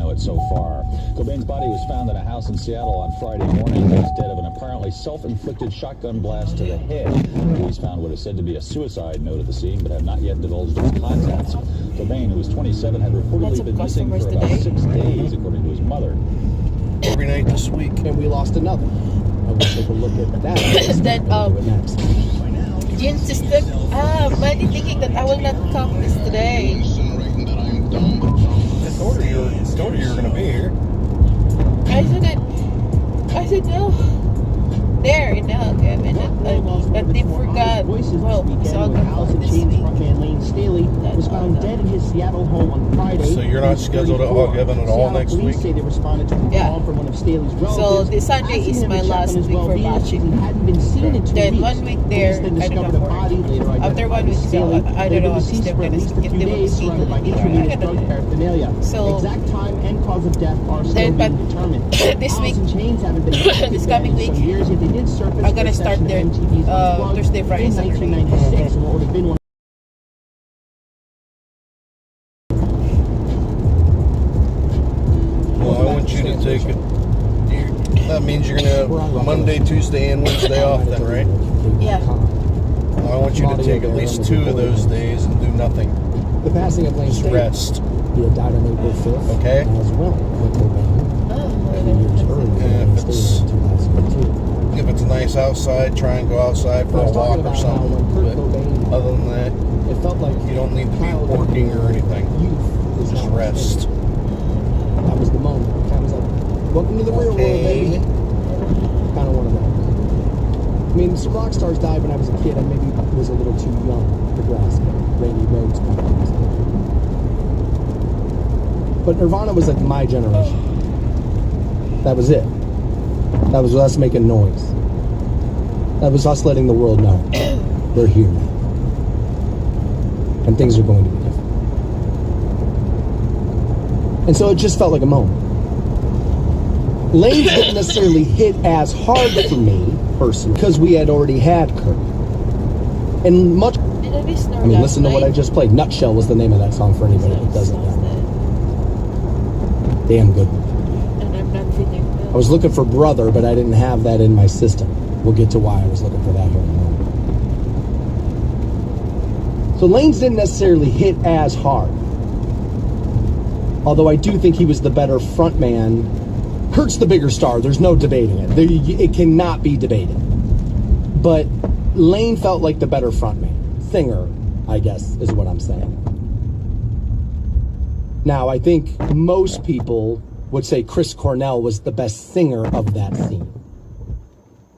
know it so far. Cobain's body was found in a house in Seattle on Friday morning. He was dead of an apparently self-inflicted shotgun blast to the head. Police found what is said to be a suicide note at the scene, but have not yet divulged its contents. Cobain, who was 27, had reportedly been missing for about 6 days, according to his mother. Every night this week. And we lost another. I will take a look at that. Next. Jen sister, Buddy thinking that I will not come this today. I told her you were going to be here. I said no. There, in the Kevin, but they forgot. Well, so Allison Chains frontman Lane Staley was found dead in his Seattle home on Friday. So you're not scheduled at Hog Heaven at all next week? Police say they responded to a call from one of Staley's relatives. So this Sunday is my last week for watching. He hadn't been seen in 2 Then weeks. 1 week there, Then I don't discovered know a body later after 1 week, so I don't know how deceased for at least a few days, surrounded by intravenous drug paraphernalia. So exact time and cause of death are still being determined. This week, Allison Chains haven't been this coming week, years, yet they did surface I'm gonna start there Thursday, Friday, in Saturday. 1996, and what would have been one. Well, I want you to take it. That means you're going to have Monday, Tuesday, and Wednesday off then, right? Yeah. Well, I want you to take at least 2 of those days and do nothing. The passing of Lane Just Staley. rest. He had died on April 5th. Okay. As well. A few years earlier. If it's nice outside, try and go outside for a walk or something. But other than that, it felt like you don't need to be working or anything. Just rest. That was the moment. Kind of like, welcome to the real world, baby. Kind of one of those. I mean, some rock stars died when I was a kid. I maybe was a little too young to grasp it. Randy Rhoads, but Nirvana was like my generation. That was it. That was us making noise. That was us letting the world know we're here now. And things are going to be different. And so it just felt like a moment. Lane didn't necessarily hit as hard for me, personally, because we had already had Kurt. And much... I mean, listen to what I just played. Nutshell was the name of that song for anybody that doesn't know. Damn good. I was looking for Brother, but I didn't have that in my system. We'll get to why I was looking for that here in a moment. So Lane's didn't necessarily hit as hard. Although I do think he was the better frontman. Kurt's the bigger star. There's no debating it. It cannot be debated. But Lane felt like the better frontman. Singer, I guess, is what I'm saying. Now, I think most people would say Chris Cornell was the best singer of that scene.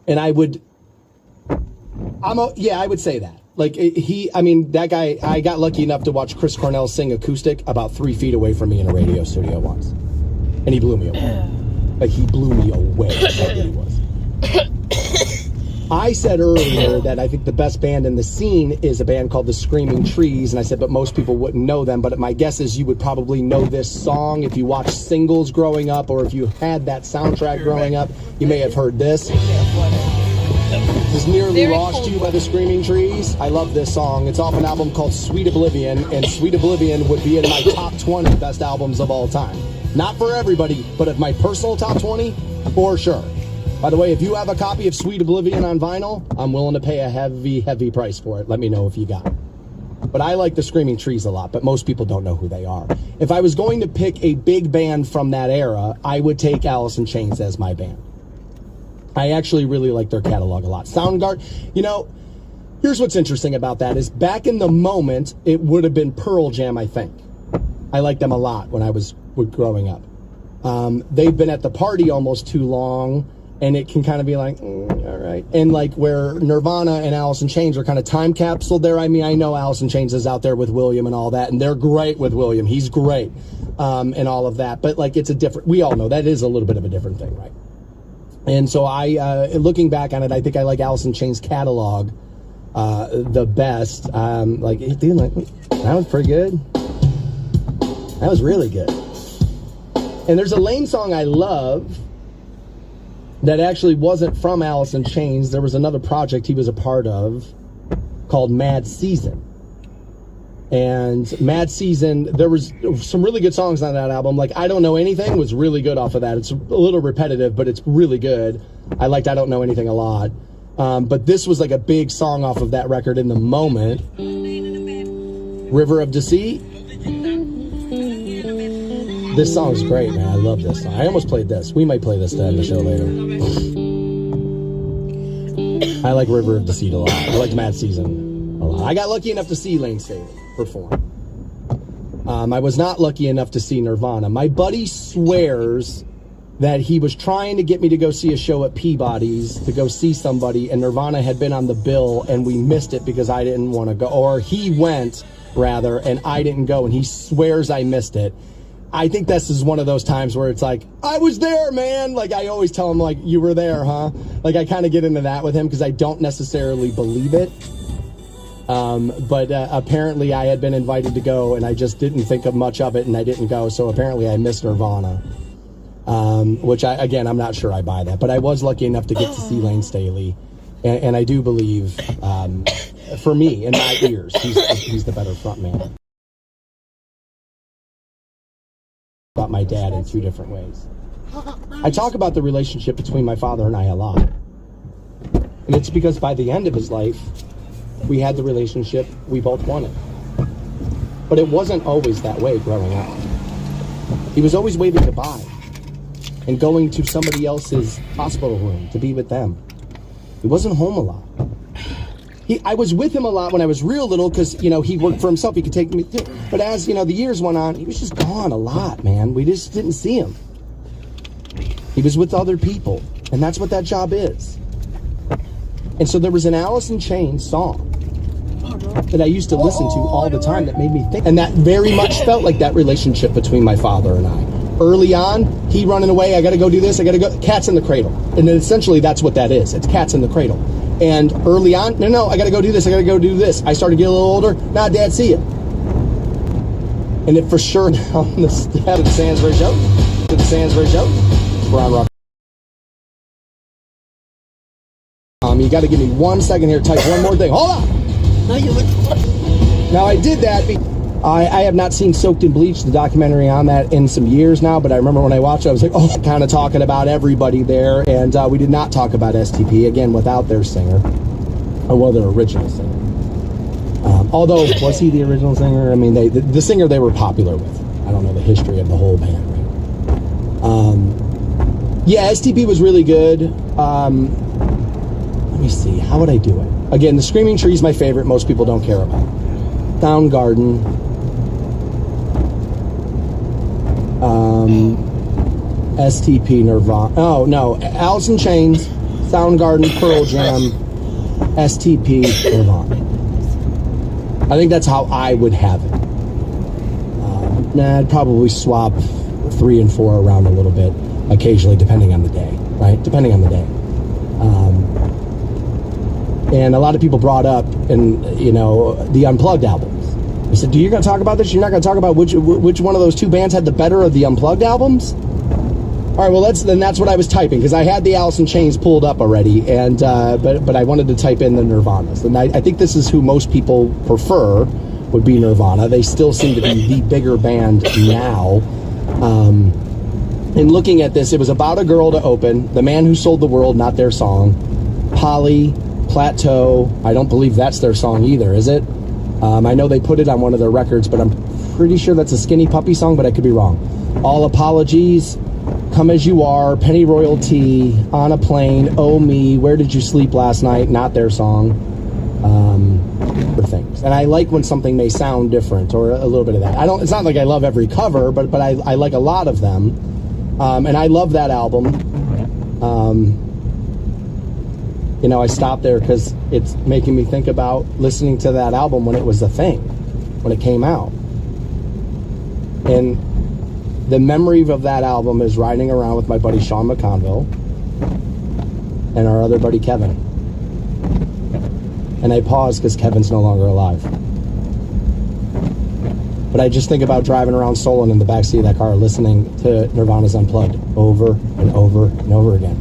And I would say that. Like, that guy, I got lucky enough to watch Chris Cornell sing acoustic about 3 feet away from me in a radio studio once. And he blew me away. Like, he blew me away. That's how good he was. I said earlier that I think the best band in the scene is a band called the Screaming Trees, and I said, but most people wouldn't know them. But my guess is you would probably know this song if you watched singles growing up, or if you had that soundtrack growing up, you may have heard this. This Nearly Lost You by the Screaming Trees. I love this song. It's off an album called Sweet Oblivion, and Sweet Oblivion would be in my top 20 best albums of all time. Not for everybody, but of my personal top 20, for sure. By the way, if you have a copy of Sweet Oblivion on vinyl, I'm willing to pay a heavy, heavy price for it. Let me know if you got it. But I like the Screaming Trees a lot, but most people don't know who they are. If I was going to pick a big band from that era, I would take Alice in Chains as my band. I actually really like their catalog a lot. Soundgarden, here's what's interesting about that is back in the moment, it would have been Pearl Jam, I think. I liked them a lot when I was growing up. They've been at the party almost too long. And it can kind of be like, all right. And like where Nirvana and Alice in Chains are kind of time capsuled there. I mean, I know Alice in Chains is out there with William and all that, and they're great with William. He's great, and all of that. But like, we all know that is a little bit of a different thing, right? And so looking back on it, I think I like Alice in Chains catalog the best. That was pretty good. That was really good. And there's a Lane song I love that actually wasn't from Alice in Chains. There was another project he was a part of called Mad Season. And Mad Season, there was some really good songs on that album. Like I Don't Know Anything was really good off of that. It's a little repetitive, but it's really good. I liked I Don't Know Anything a lot. But this was like a big song off of that record in the moment. River of Deceit. This song's great, man. I love this song. I almost played this. We might play this to end the show later. I like River of Deceit a lot. I like Mad Season a lot. I got lucky enough to see Lane Staley perform. I was not lucky enough to see Nirvana. My buddy swears that he was trying to get me to go see a show at Peabody's to go see somebody, and Nirvana had been on the bill, and we missed it because I didn't want to go. Or he went, rather, and I didn't go, and he swears I missed it. I think this is one of those times where it's like, I was there, man. Like, I always tell him, like, you were there, huh? Like, I kind of get into that with him because I don't necessarily believe it. But apparently I had been invited to go, and I just didn't think of much of it, and I didn't go. So apparently I missed Nirvana. Which, I'm not sure I buy that. But I was lucky enough to get to see Lane Staley. And I do believe, for me, in my ears, he's the better frontman. About my dad in two different ways. I talk about the relationship between my father and I a lot. And it's because by the end of his life, we had the relationship we both wanted. But it wasn't always that way growing up. He was always waving goodbye and going to somebody else's hospital room to be with them. He wasn't home a lot. I was with him a lot when I was real little because, he worked for himself. He could take me. But as, the years went on, he was just gone a lot, man. We just didn't see him. He was with other people. And that's what that job is. And so there was an Alice in Chains song that I used to listen to all the time that made me think. And that very much felt like that relationship between my father and I. Early on, he running away, I got to go do this, I got to go. Cats in the Cradle. And then essentially that's what that is. It's Cats in the Cradle. And early on, no, I got to go do this, I got to go do this. I started to get a little older. Nah, Dad, see ya. And it for sure now on the step of the Sandsbury Show, we're on Rock. You got to give me 1 second here to type one more thing. Hold on. Now I did that. I have not seen Soaked in Bleach, the documentary on that, in some years now, but I remember when I watched it, I was like, kind of talking about everybody there, and we did not talk about STP, again, without their singer, or their original singer. Although, was he the original singer? I mean, the singer they were popular with. I don't know the history of the whole band, right? Yeah, STP was really good. Let me see, how would I do it? Again, the Screaming Tree is my favorite, most people don't care about. Soundgarden. STP, Nirvana. Oh, no. Alice in Chains, Soundgarden, Pearl Jam, STP, Nirvana. I think that's how I would have it. I'd probably swap 3 and 4 around a little bit, occasionally, depending on the day, right? Depending on the day. And a lot of people brought up, the Unplugged albums. I said, "Do you going to talk about this? You're not going to talk about which one of those two bands had the better of the Unplugged albums?" All right, well, that's what I was typing, because I had the Alice in Chains pulled up already, and but I wanted to type in the Nirvanas. And I think this is who most people prefer, would be Nirvana. They still seem to be the bigger band now. And looking at this, it was About a Girl to open, The Man Who Sold the World, not their song, Polly, Plateau, I don't believe that's their song either, is it? I know they put it on one of their records, but I'm pretty sure that's a Skinny Puppy song, but I could be wrong. All Apologies, Come As You Are, Penny Royalty, On a Plane, Oh Me, Where Did You Sleep Last Night, not their song, for things. And I like when something may sound different, or a little bit of that. It's not like I love every cover, but I like a lot of them. And I love that album. I stopped there because it's making me think about listening to that album when it was a thing, when it came out. And the memory of that album is riding around with my buddy Sean McConville and our other buddy Kevin. And I pause because Kevin's no longer alive. But I just think about driving around Solon in the backseat of that car listening to Nirvana's Unplugged over and over and over again.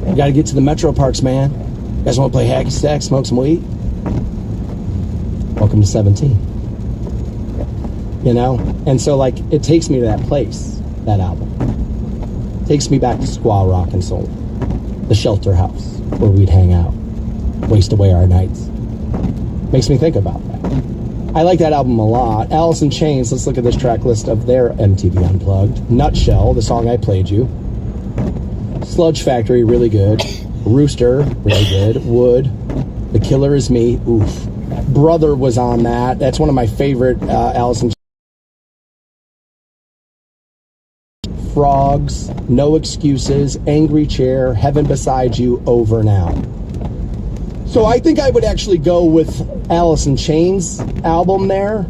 You got to get to the Metro Parks, man. You guys want to play hacky sack, smoke some weed? Welcome to 17. you know? And so, like, it takes me to that place, that album. It takes me back to Squaw Rock and Soul, the shelter house where we'd hang out, waste away our nights. Makes me think about that. I like that album a lot. Alice in Chains, let's look at this track list of their MTV Unplugged. Nutshell, the song I played you. Sludge Factory, really good. Rooster, really good. Wood, The Killer Is Me, oof. Brother was on that. That's one of my favorite Alice in Chains. Frogs, No Excuses, Angry Chair, Heaven Beside You, Over Now. So I think I would actually go with Alice in Chains album there.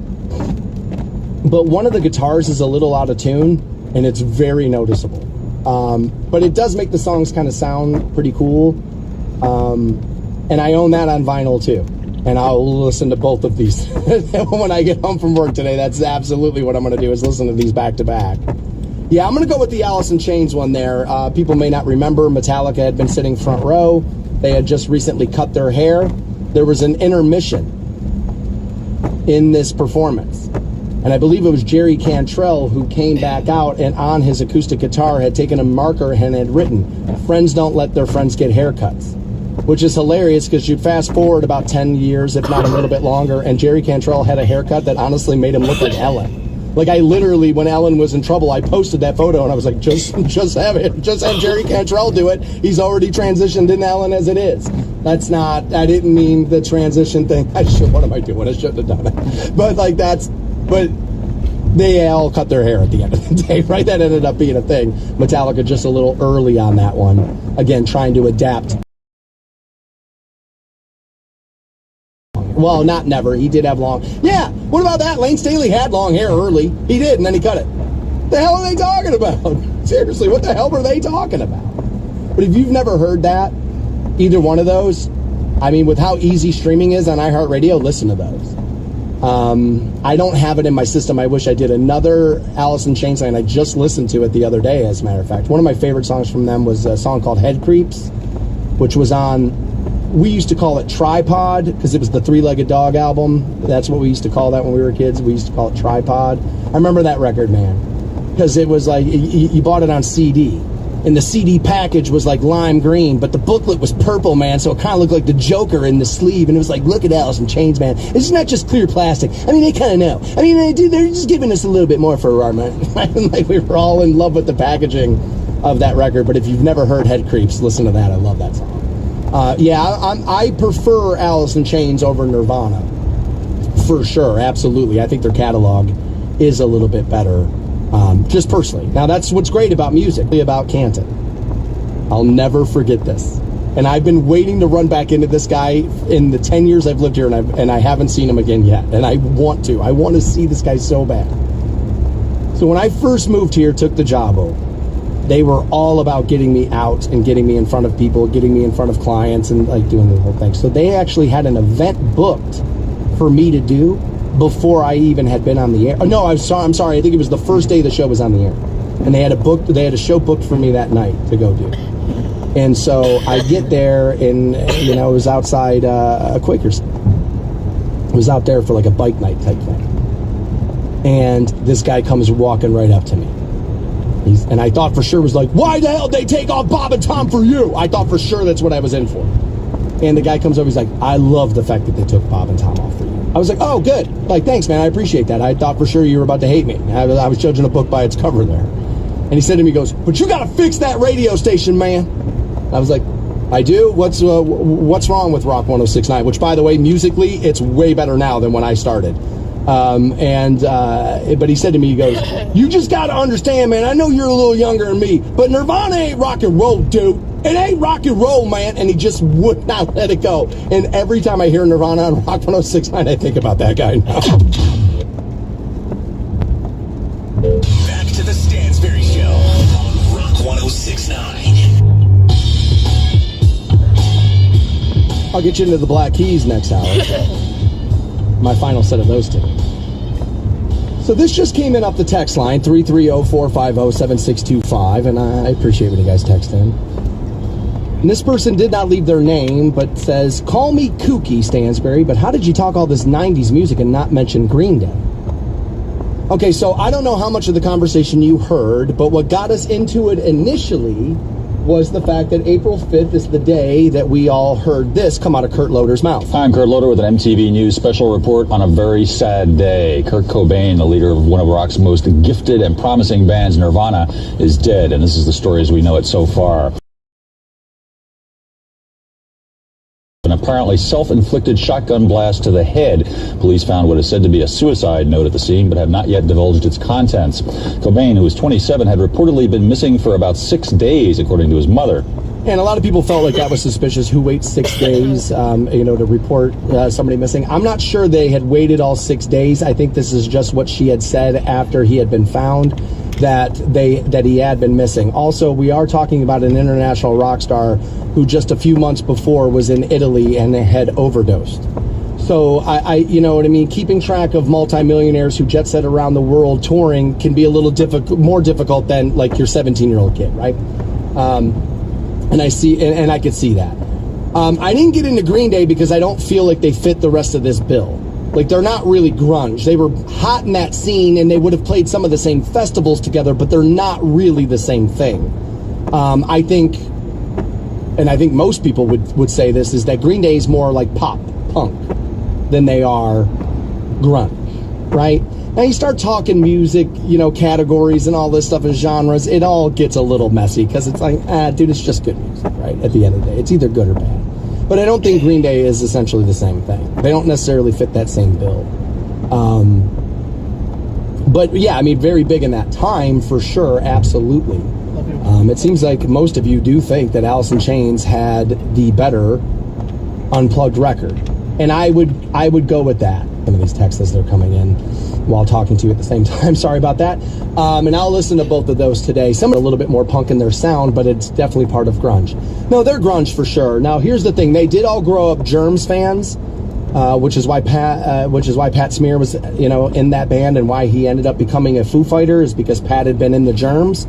But one of the guitars is a little out of tune, and it's very noticeable. But it does make the songs kind of sound pretty cool. And I own that on vinyl too. And I'll listen to both of these when I get home from work today. That's absolutely what I'm going to do, is listen to these back to back. Yeah, I'm going to go with the Alice in Chains one there. People may not remember, Metallica had been sitting front row. They had just recently cut their hair. There was an intermission in this performance. And I believe it was Jerry Cantrell who came back out and on his acoustic guitar had taken a marker and had written, "Friends don't let their friends get haircuts." Which is hilarious because you fast forward about 10 years, if not a little bit longer, and Jerry Cantrell had a haircut that honestly made him look like Ellen. Like, I literally, when Ellen was in trouble, I posted that photo and I was like, just have Jerry Cantrell do it. He's already transitioned in Ellen as it is. That's not, I didn't mean the transition thing. What am I doing? I shouldn't have done it. But like but they all cut their hair at the end of the day, right? That ended up being a thing. Metallica just a little early on that one. Again, trying to adapt. Well, not never. He did have long. Yeah, what about that? Lane Staley had long hair early. He did, and then he cut it. The hell are they talking about? Seriously, what the hell were they talking about? But if you've never heard that, either one of those, I mean, with how easy streaming is on iHeartRadio, listen to those. I don't have it in my system. I wish I did. Another Alice in Chains song, I just listened to it the other day, as a matter of fact. One of my favorite songs from them was a song called Head Creeps, which was on... We used to call it Tripod because it was the Three-Legged Dog album. That's what we used to call that when we were kids. We used to call it Tripod. I remember that record, man, because it was like you bought it on CD, and the CD package was like lime green, but the booklet was purple, man, so it kind of looked like the Joker in the sleeve, and it was like, look at Alice in Chains, man. It's not just clear plastic. I mean, they kind of know. I mean, they're just giving us a little bit more for our money. Like, we were all in love with the packaging of that record, but if you've never heard Head Creeps, listen to that. I love that song. I prefer Alice in Chains over Nirvana, for sure, absolutely. I think their catalog is a little bit better, just personally. Now, that's what's great about music, about Canton. I'll never forget this. And I've been waiting to run back into this guy in the 10 years I've lived here, and I haven't seen him again yet. And I want to. I want to see this guy so bad. So when I first moved here, took the job over, they were all about getting me out and getting me in front of people, getting me in front of clients, and like doing the whole thing. So they actually had an event booked for me to do before I even had been on the air. Oh, no, I'm sorry. I think it was the first day the show was on the air, and they had a show booked for me that night to go do. And so I get there, and it was outside a Quaker's. It was out there for like a bike night type thing, and this guy comes walking right up to me. And I thought for sure was like, why the hell did they take off Bob and Tom for you? I thought for sure that's what I was in for. And the guy comes over, he's like, I love the fact that they took Bob and Tom off for you. I was like, oh, good. Like, thanks, man. I appreciate that. I thought for sure you were about to hate me. I was judging a book by its cover there. And he said to me, he goes, but you got to fix that radio station, man. I was like, I do? What's wrong with Rock 106.9? Which, by the way, musically, it's way better now than when I started. But he said to me, he goes, you just got to understand, man, I know you're a little younger than me, but Nirvana ain't rock and roll, dude. It ain't rock and roll, man. And he just would not let it go. And every time I hear Nirvana on Rock 106.9, I think about that guy now. Back to the Stansberry Show on Rock 106.9. I'll get you into the Black Keys next hour. My final set of those two. So this just came in off the text line, 330-450-7625, and I appreciate when you guys text in. And this person did not leave their name, but says, call me kooky, Stansberry, but how did you talk all this 90s music and not mention Green Day? Okay, so I don't know how much of the conversation you heard, but what got us into it initially was the fact that April 5th is the day that we all heard this come out of Kurt Loder's mouth. Hi, I'm Kurt Loder with an MTV News special report on a very sad day. Kurt Cobain, the leader of one of rock's most gifted and promising bands, Nirvana, is dead, and this is the story as we know it so far. An apparently self-inflicted shotgun blast to the head. Police found what is said to be a suicide note at the scene, but have not yet divulged its contents. Cobain, who was 27, had reportedly been missing for about 6 days, according to his mother. And a lot of people felt like that was suspicious. Who waits 6 days, to report somebody missing? I'm not sure they had waited all 6 days. I think this is just what she had said after he had been found, that he had been missing. Also, we are talking about an international rock star who just a few months before was in Italy and had overdosed. So I you know what I mean? Keeping track of multimillionaires who jet set around the world touring can be a little more difficult than like your 17-year-old kid, right? And I see, and I could see that. I didn't get into Green Day because I don't feel like they fit the rest of this bill. Like, they're not really grunge. They were hot in that scene, and they would have played some of the same festivals together, but they're not really the same thing. I think most people would say this, is that Green Day is more like pop, punk, than they are grunge, right? Now you start talking music, categories and all this stuff and genres, it all gets a little messy because it's like, dude, it's just good music, right? At the end of the day, it's either good or bad. But I don't think Green Day is essentially the same thing. They don't necessarily fit that same bill. But yeah, I mean, very big in that time for sure, absolutely. It seems like most of you do think that Alice in Chains had the better unplugged record, and I would go with that. Some of these texts as they're coming in while talking to you at the same time. Sorry about that. And I'll listen to both of those today. Some are a little bit more punk in their sound, but it's definitely part of grunge. No, they're grunge for sure. Now, here's the thing. They did all grow up Germs fans, which is why Pat Smear was, in that band, and why he ended up becoming a Foo Fighter is because Pat had been in the Germs.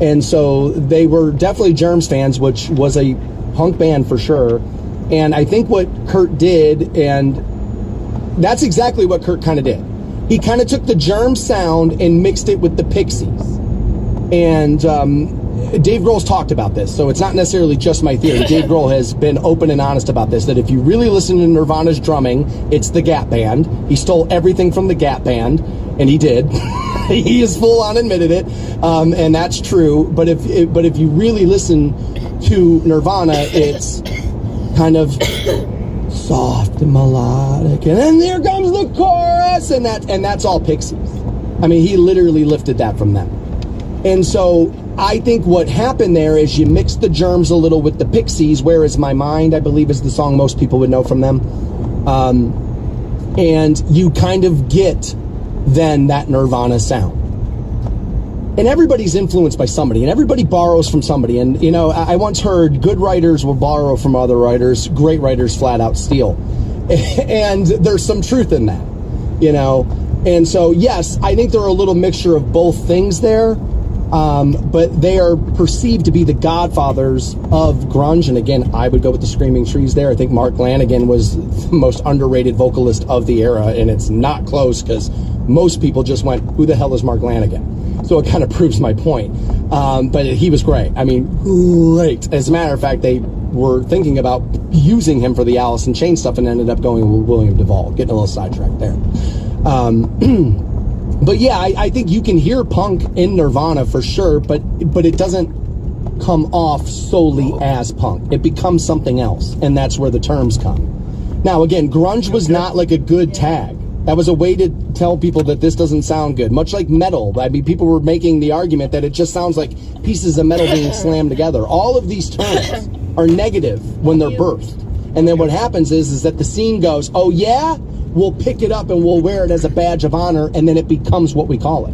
And so they were definitely Germs fans, which was a punk band for sure. And I think what Kurt did, and that's exactly what Kurt kind of did. He kind of took the Germs sound and mixed it with the Pixies. And Dave Grohl's talked about this, so it's not necessarily just my theory. Dave Grohl has been open and honest about this, that if you really listen to Nirvana's drumming, it's the Gap Band. He stole everything from the Gap Band, and he did. He has full on admitted it, and that's true. But if you really listen to Nirvana, it's kind of soft and melodic, and then there comes the chorus, and that's all Pixies. I mean, he literally lifted that from them. And so I think what happened there is you mix the Germs a little with the Pixies. Where Is My Mind, I believe, is the song most people would know from them. And you kind of get then that Nirvana sound. And everybody's influenced by somebody, and everybody borrows from somebody. And, I once heard good writers will borrow from other writers, great writers flat out steal. And there's some truth in that, And so, yes, I think there are a little mixture of both things there. But they are perceived to be the godfathers of grunge. And again, I would go with the Screaming Trees there. I think Mark Lanegan was the most underrated vocalist of the era, and it's not close because most people just went, who the hell is Mark Lanegan? So it kind of proves my point. But he was great. I mean, great. As a matter of fact, they were thinking about using him for the Alice in Chains stuff and ended up going with William Duvall. Getting a little sidetracked there. But yeah, I think you can hear punk in Nirvana for sure, but it doesn't come off solely as punk. It becomes something else, and that's where the terms come. Now, again, grunge was not like a good tag. That was a way to tell people that this doesn't sound good. Much like metal. I mean, people were making the argument that it just sounds like pieces of metal being slammed together. All of these terms are negative when they're birthed. And then what happens is that the scene goes, oh yeah? We'll pick it up and we'll wear it as a badge of honor, and then it becomes what we call it.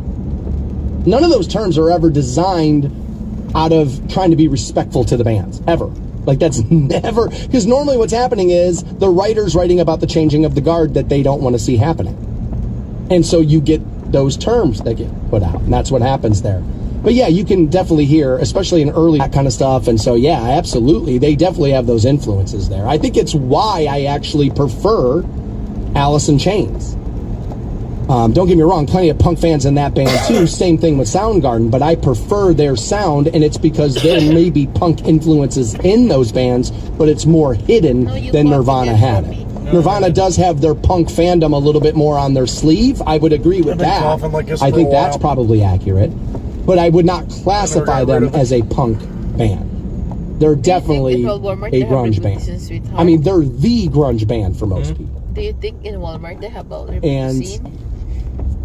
None of those terms are ever designed out of trying to be respectful to the bands, ever. Like, that's never, because normally what's happening is the writer's writing about the changing of the guard that they don't want to see happening. And so you get those terms that get put out, and that's what happens there. But yeah, you can definitely hear, especially in early that kind of stuff, and so yeah, absolutely, they definitely have those influences there. I think it's why I actually prefer Alice in Chains. Don't get me wrong, plenty of punk fans in that band too. Same thing with Soundgarden, but I prefer their sound, and it's because there may be punk influences in those bands, but it's more hidden than Nirvana had it. Nirvana does have their punk fandom a little bit more on their sleeve. I would agree with that. I think that's probably accurate, but I would not classify them as a punk band. They're definitely a grunge band. I mean, they're the grunge band for most people. Do you think in Walmart they have a And scene?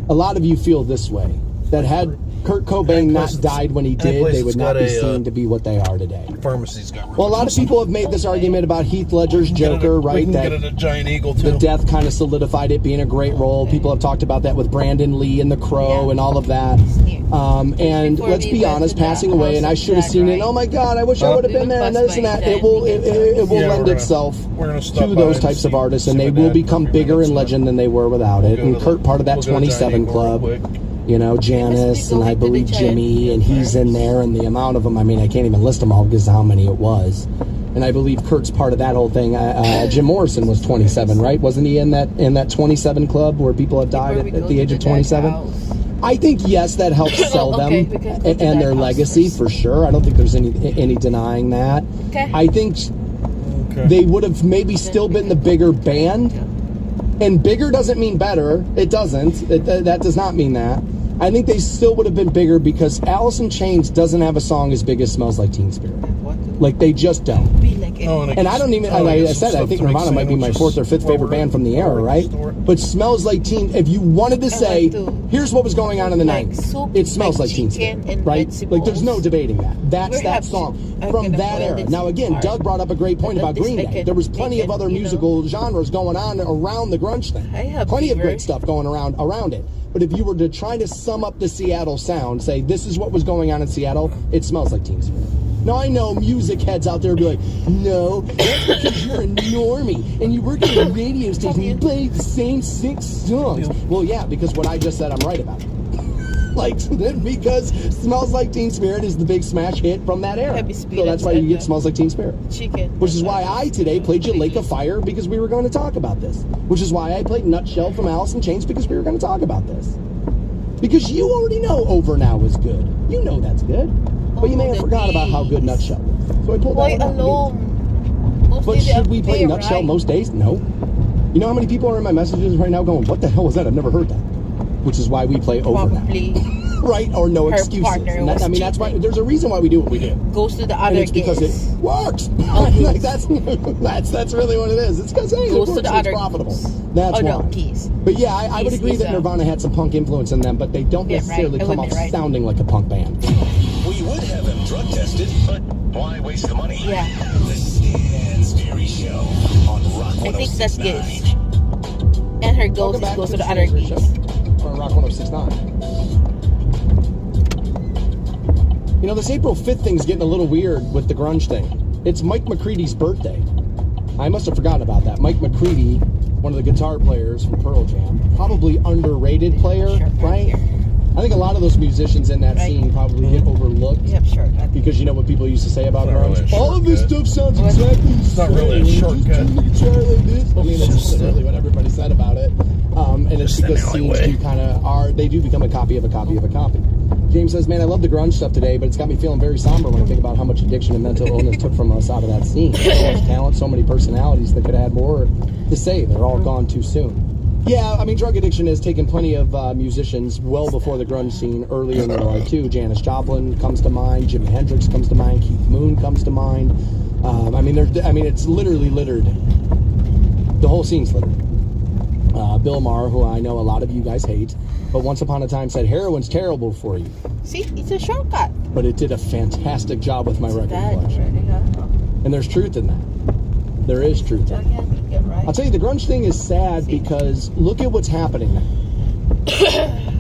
a lot of you feel this way, that had Kurt Cobain not died when he did, they would not be seen to be what they are today. Pharmacy's got Well, a lot of people have made this argument about Heath Ledger's Joker, right? We can That get it a Giant Eagle, too. the death kind of solidified it being a great role. People have talked about that with Brandon Lee and The Crow and all of that. And let's be honest, passing away, and I should have seen it. Oh my God, I wish I would have been there, and this and that. It will lend itself to those types of artists, and they will become bigger in legend than they were without it. And Kurt, part of that 27 Club. You know, Janice, and I believe Jimmy, and he's in there, and the amount of them, I mean, I can't even list them all because of how many it was. And I believe Kurt's part of that whole thing. Jim Morrison was 27, right? Wasn't he in that 27 club where people have died at the age of 27? I think, yes, that helps sell them and their legacy, for sure. I don't think there's any denying that. I think they would have maybe still been the bigger band. And bigger doesn't mean better. It doesn't. That does not mean that. I think they still would have been bigger because Alice in Chains doesn't have a song as big as Smells Like Teen Spirit. Like, they just don't. And I don't even, like I said, I think Nirvana might be my 4th or 5th favorite band from the era, right? But Smells Like Teen, if you wanted to say, here's what was going on in the 90s, it smells like Teen Spirit, right? Like, there's no debating that. That's that song from that era. Now, again, Doug brought up a great point about Green Day. There was plenty of other musical genres going on around the grunge thing. Plenty of great stuff going around it. But if you were to try to sum up the Seattle sound, say this is what was going on in Seattle, it smells like Teen Spirit. Now, I know music heads out there will be like, no, that's because you're a normie and you work at a radio station and you play the same 6 songs. Well, yeah, because what I just said, I'm right about. Like, because Smells Like Teen Spirit is the big smash hit from that era. So that's why you get Smells Like Teen Spirit. Which is why I today played you Lake of Fire, because we were going to talk about this. Which is why I played Nutshell from Alice in Chains, because we were going to talk about this. Because you already know Over Now is good. You know that's good. But you may have forgot about how good Nutshell was. So I pulled that one out. But should we play Nutshell most days? No. You know how many people are in my messages right now going, what the hell was that? I've never heard that. Which is why we play Over Now. Right? Or No Excuses. And that, I mean, that's why there's a reason why we do what we do. Goes to the other and it's because it works. Like, that's really what it is. It's because it works, it's profitable. That's why. But yeah, I would agree that Nirvana had some punk influence in them, but they don't necessarily come off sounding like a punk band. We would have him drug tested, but why waste the money? Yeah. The Stansberry Show on Rock 106.9. I think that's good. And her ghost goes to the other geese. On Rock 106.9. You know, this April 5th thing's getting a little weird with the grunge thing. It's Mike McCready's birthday. I must have forgotten about that. Mike McCready, one of the guitar players from Pearl Jam, probably underrated player, right? I think a lot of those musicians in that scene probably get overlooked because you know what people used to say about grunge? Really all of this stuff sounds exactly the same. It's not really a shortcut. I mean, that's literally what everybody said about it. And it's because scenes do become a copy of a copy of a copy. James says, man, I love the grunge stuff today, but it's got me feeling very somber when I think about how much addiction and mental illness took from us out of that scene. So much talent, so many personalities that could have had more to say. They're all gone too soon. Yeah, I mean, drug addiction has taken plenty of musicians well before the grunge scene, earlier in their life, too. Janis Joplin comes to mind, Jimi Hendrix comes to mind, Keith Moon comes to mind. It's literally littered. The whole scene's littered. Bill Maher, who I know a lot of you guys hate, but once upon a time said heroin's terrible for you. See, it's a shortcut. But it did a fantastic job with my record collection. And there's truth in that. There is truth in that. I'll tell you, the grunge thing is sad because look at what's happening now.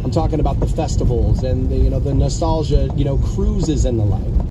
I'm talking about the festivals and the nostalgia, cruises and the like.